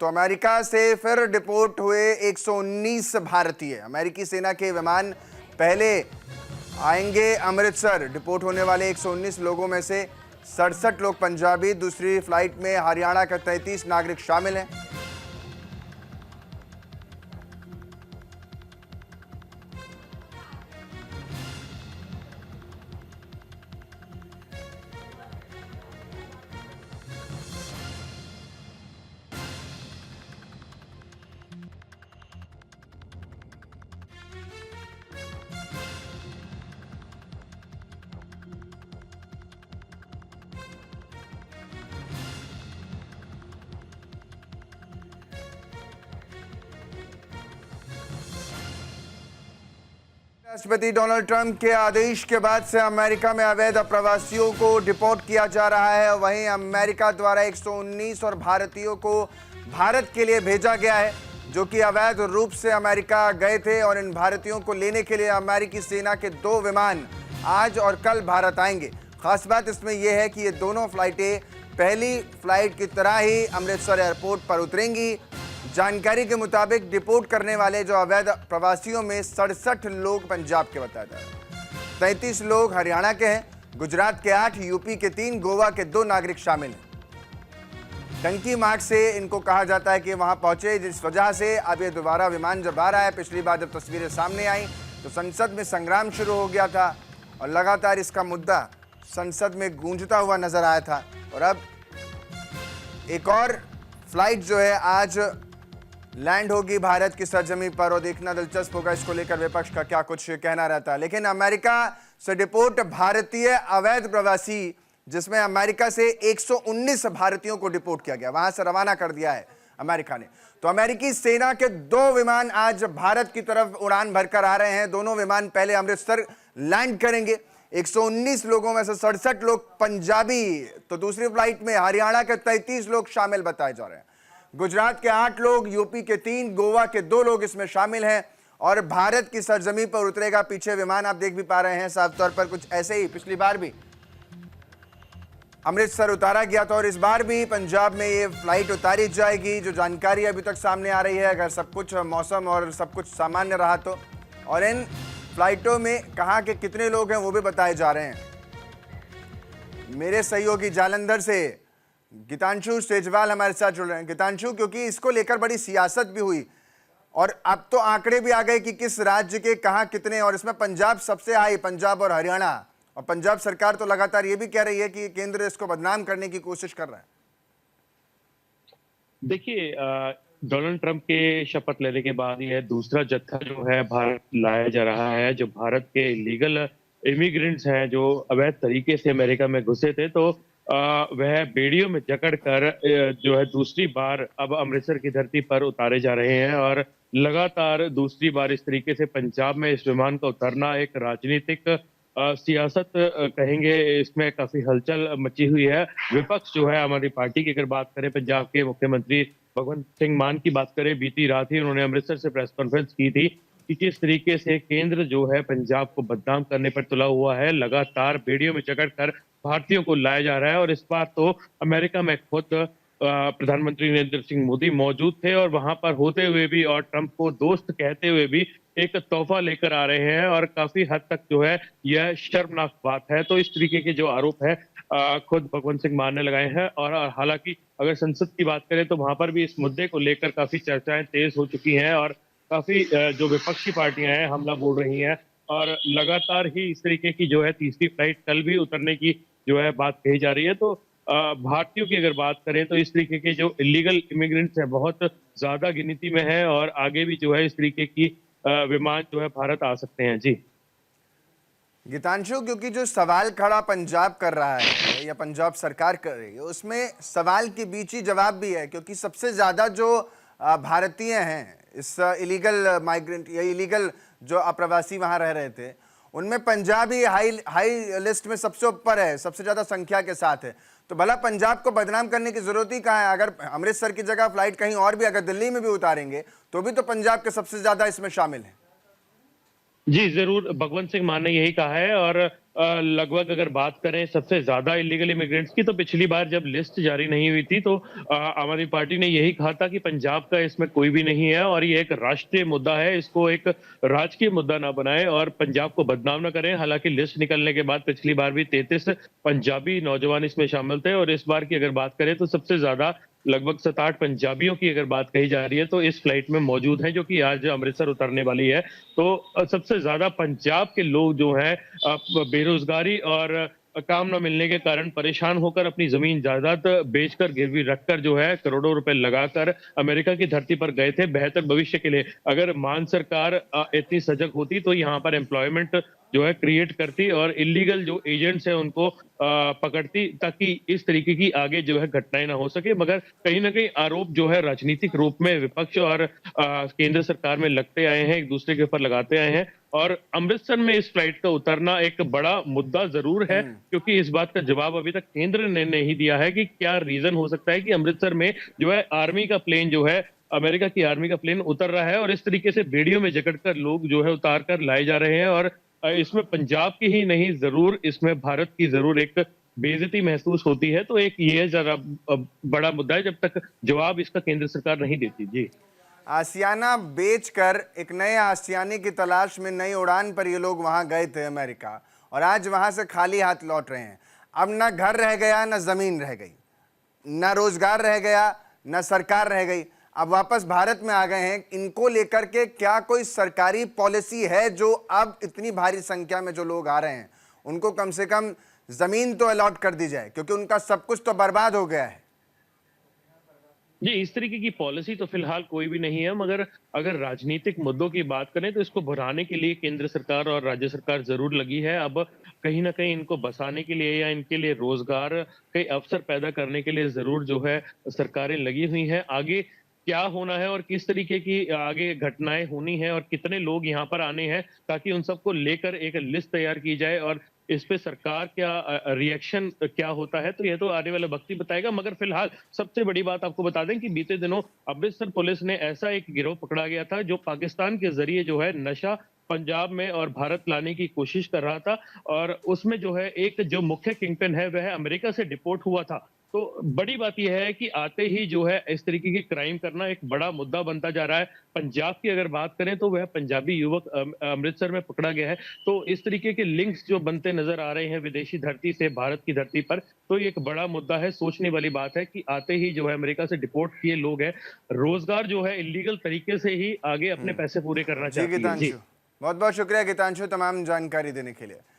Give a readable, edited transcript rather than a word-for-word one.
तो अमेरिका से फिर डिपोर्ट हुए 119 भारतीय। अमेरिकी सेना के विमान पहले आएंगे अमृतसर। डिपोर्ट होने वाले 119 लोगों में से 67 लोग पंजाबी, दूसरी फ्लाइट में हरियाणा का 33 नागरिक शामिल हैं। राष्ट्रपति डोनाल्ड ट्रंप के आदेश के बाद से अमेरिका में अवैध अप्रवासियों को डिपोर्ट किया जा रहा है। वहीं अमेरिका द्वारा 119 और भारतीयों को भारत के लिए भेजा गया है, जो कि अवैध रूप से अमेरिका गए थे। और इन भारतीयों को लेने के लिए अमेरिकी सेना के 2 विमान आज और कल भारत आएंगे। खास बात इसमें यह है कि ये दोनों फ्लाइटें पहली फ्लाइट की तरह ही अमृतसर एयरपोर्ट पर उतरेंगी। जानकारी के मुताबिक डिपोर्ट करने वाले जो अवैध प्रवासियों में 67 लोग पंजाब के बताया जा रहा है, 33 लोग हरियाणा के हैं, गुजरात के 8, यूपी के 3, गोवा के 2 नागरिक शामिल हैं। टंकी मार्ग से इनको कहा जाता है कि वहां पहुंचे, जिस वजह से अब ये दोबारा विमान जब आ रहा है। पिछली बार जब तस्वीरें सामने आई तो संसद में संग्राम शुरू हो गया था और लगातार इसका मुद्दा संसद में गूंजता हुआ नजर आया था। और अब एक और फ्लाइट जो है आज लैंड होगी भारत की सरजमी पर और देखना दिलचस्प होगा इसको लेकर विपक्ष का क्या कुछ कहना रहता है। लेकिन अमेरिका से डिपोर्ट भारतीय अवैध प्रवासी, जिसमें अमेरिका से 119 भारतीयों को डिपोर्ट किया गया, वहां से रवाना कर दिया है अमेरिका ने। तो अमेरिकी सेना के 2 विमान आज भारत की तरफ उड़ान भरकर आ रहे हैं। दोनों विमान पहले अमृतसर लैंड करेंगे। 119 लोगों में से 67 लोग पंजाबी, तो दूसरी फ्लाइट में हरियाणा के 33 लोग शामिल बताए जा रहे हैं। गुजरात के 8 लोग, यूपी के 3, गोवा के 2 लोग इसमें शामिल हैं। और भारत की सरजमी पर उतरेगा पीछे विमान, आप देख भी पा रहे हैं साफ तौर पर। कुछ ऐसे ही पिछली बार भी अमृतसर उतारा गया था और इस बार भी पंजाब में ये फ्लाइट उतारी जाएगी। जो जानकारी अभी तक सामने आ रही है, अगर सब कुछ मौसम और सब कुछ सामान्य रहा तो, और इन फ्लाइटों में कहाँ के कितने लोग हैं वो भी बताए जा रहे हैं। मेरे सहयोगी जालंधर से गीतांशु सेजवाल हमारे साथ जुड़ रहे हैं। गीतांशु, क्योंकि इसको लेकर बड़ी सियासत भी हुई और अब तो आंकड़े भी आ गए कि किस राज्य के कहां कितने, और इसमें पंजाब सबसे हाई, पंजाब और हरियाणा। और पंजाब सरकार तो लगातार ये भी कह रही है कि केंद्र इसको बदनाम करने की कोशिश कर रहा है। देखिए, डोनाल्ड ट्रंप के शपथ लेने के बाद यह दूसरा जत्था जो है भारत लाया जा रहा है। जो भारत के इलीगल इमिग्रेंट्स हैं जो अवैध तरीके से अमेरिका में घुसे थे, तो वह बेड़ियों में जकड़कर जो है दूसरी बार अब अमृतसर की धरती पर उतारे जा रहे हैं। और लगातार दूसरी बार इस तरीके से पंजाब में इस विमान का उतरना एक राजनीतिक सियासत कहेंगे, इसमें काफी हलचल मची हुई है। विपक्ष जो है हमारी पार्टी की अगर बात करें, पंजाब के मुख्यमंत्री भगवंत सिंह मान की बात करें, बीती रात ही उन्होंने अमृतसर से प्रेस कॉन्फ्रेंस की थी कि किस तरीके से केंद्र जो है पंजाब को बदनाम करने पर तुला हुआ है। लगातार बेड़ियों में जकड़कर भारतीयों को लाया जा रहा है। और इस बार तो अमेरिका में खुद प्रधानमंत्री नरेंद्र सिंह मोदी मौजूद थे और वहां पर होते हुए भी और ट्रंप को दोस्त कहते हुए भी एक तोहफा लेकर आ रहे हैं। और काफी हद तक जो है यह शर्मनाक बात है। तो इस तरीके के जो आरोप है खुद भगवंत सिंह मान ने लगाए हैं। और हालांकि अगर संसद की बात करें तो वहां पर भी इस मुद्दे को लेकर काफी चर्चाएं तेज हो चुकी हैं और काफी जो विपक्षी पार्टियां हैं हमला बोल रही हैं। और लगातार ही इस तरीके की जो है तीसरी फ्लाइट कल भी उतरने की जो है बात कही जा रही है। तो भारतीयों की अगर बात करें तो इस तरीके के जो इलीगल इमिग्रेंट्स हैं बहुत ज्यादा गिनती में है और आगे भी जो है इस तरीके की विमान जो है भारत आ सकते हैं। जी गीतांशु, क्योंकि जो सवाल खड़ा पंजाब कर रहा है या पंजाब सरकार कर रही है, उसमें सवाल के बीच ही जवाब भी है। क्योंकि सबसे ज्यादा जो भारतीय हैं इस इलीगल माइग्रेंट या इलीगल जो अप्रवासी वहां रह रहे थे, उनमें पंजाब ही हाई लिस्ट में सबसे ऊपर है, सबसे ज्यादा संख्या के साथ है। तो भला पंजाब को बदनाम करने की जरूरत ही कहाँ है? अगर अमृतसर की जगह फ्लाइट कहीं और भी, अगर दिल्ली में भी उतारेंगे तो भी तो पंजाब के सबसे ज्यादा इसमें शामिल है। जी जरूर, भगवंत सिंह मान ने यही कहा है। और लगभग अगर बात करें सबसे ज्यादा इलीगल इमिग्रेंट्स की, तो पिछली बार जब लिस्ट जारी नहीं हुई थी तो आम आदमी पार्टी ने यही कहा था कि पंजाब का इसमें कोई भी नहीं है और ये एक राष्ट्रीय मुद्दा है, इसको एक राजकीय मुद्दा ना बनाएं और पंजाब को बदनाम ना करें। हालांकि लिस्ट निकलने के बाद पिछली बार भी 33 पंजाबी नौजवान इसमें शामिल थे और इस बार की अगर बात करें तो सबसे ज्यादा लगभग 7-8 पंजाबियों की अगर बात कही जा रही है तो इस फ्लाइट में मौजूद है, जो कि आज अमृतसर उतरने वाली है। तो सबसे ज्यादा पंजाब के लोग जो हैं बेरोजगारी और काम न मिलने के कारण परेशान होकर अपनी जमीन जायदाद बेचकर गिरवी रखकर जो है करोड़ों रुपए लगाकर अमेरिका की धरती पर गए थे बेहतर भविष्य के लिए। अगर मान सरकार इतनी सजग होती तो यहाँ पर एम्प्लॉयमेंट जो है क्रिएट करती और इलीगल जो एजेंट्स हैं उनको पकड़ती, ताकि इस तरीके की आगे जो है घटनाएं ना हो सके। मगर कहीं ना कहीं आरोप जो है राजनीतिक रूप में विपक्ष और केंद्र सरकार में लगते आए हैं, एक दूसरे के ऊपर लगाते आए हैं। और अमृतसर में इस फ्लाइट का उतरना एक बड़ा मुद्दा जरूर है, क्योंकि इस बात का जवाब अभी तक केंद्र ने नहीं दिया है कि क्या रीजन हो सकता है कि अमृतसर में जो है आर्मी का प्लेन जो है अमेरिका की आर्मी का प्लेन उतर रहा है और इस तरीके से बेड़ियों में जकड़कर लोग जो है उतार कर लाए जा रहे हैं। और इसमें पंजाब की ही नहीं, जरूर इसमें भारत की जरूर एक बेइज्जती महसूस होती है। तो एक ये जरा बड़ा मुद्दा है जब तक जवाब इसका केंद्र सरकार नहीं देती। जी, आशियाना बेचकर एक नए आशियाने की तलाश में नई उड़ान पर ये लोग वहां गए थे अमेरिका, और आज वहां से खाली हाथ लौट रहे हैं। अब ना घर रह गया, ना जमीन रह गई, ना रोजगार रह गया, ना सरकार रह गई। अब वापस भारत में आ गए हैं। इनको लेकर के क्या कोई सरकारी पॉलिसी है जो अब इतनी भारी संख्या में जो लोग आ रहे हैं उनको कम से कम जमीन तो अलॉट कर दी जाए, क्योंकि उनका सब कुछ तो बर्बाद हो गया है। जी, इस तरीके की पॉलिसी तो फिलहाल कोई भी नहीं है, मगर अगर राजनीतिक मुद्दों की बात करें तो इसको बढ़ाने के लिए केंद्र सरकार और राज्य सरकार जरूर लगी है। अब कहीं ना कहीं इनको बसाने के लिए या इनके लिए रोजगार के अवसर पैदा करने के लिए जरूर जो है सरकारें लगी हुई हैं। आगे क्या होना है और किस तरीके की आगे घटनाएं होनी है और कितने लोग यहाँ पर आने हैं, ताकि उन सबको लेकर एक लिस्ट तैयार की जाए और इस पे सरकार क्या रिएक्शन क्या होता है, तो ये तो आने वाला वक्त ही बताएगा। मगर फिलहाल सबसे बड़ी बात आपको बता दें कि बीते दिनों अमृतसर पुलिस ने ऐसा एक गिरोह पकड़ा गया था जो पाकिस्तान के जरिए जो है नशा पंजाब में और भारत लाने की कोशिश कर रहा था, और उसमें जो है एक जो मुख्य किंगपिन है वह अमेरिका से डिपोर्ट हुआ था। तो बड़ी बात यह है कि आते ही जो है इस तरीके की क्राइम करना एक बड़ा मुद्दा बनता जा रहा है। पंजाब की अगर बात करें तो वह पंजाबी युवक अमृतसर में पकड़ा गया है। तो इस तरीके के लिंक्स जो बनते नजर आ रहे हैं विदेशी धरती से भारत की धरती पर, तो ये एक बड़ा मुद्दा है। सोचने वाली बात है कि आते ही जो है अमेरिका से डिपोर्ट किए लोग हैं, रोजगार जो है इलीगल तरीके से ही आगे अपने पैसे पूरे करना जी चाहती है। जी, गीतांशु, बहुत बहुत शुक्रिया गीतांशु तमाम जानकारी देने के लिए।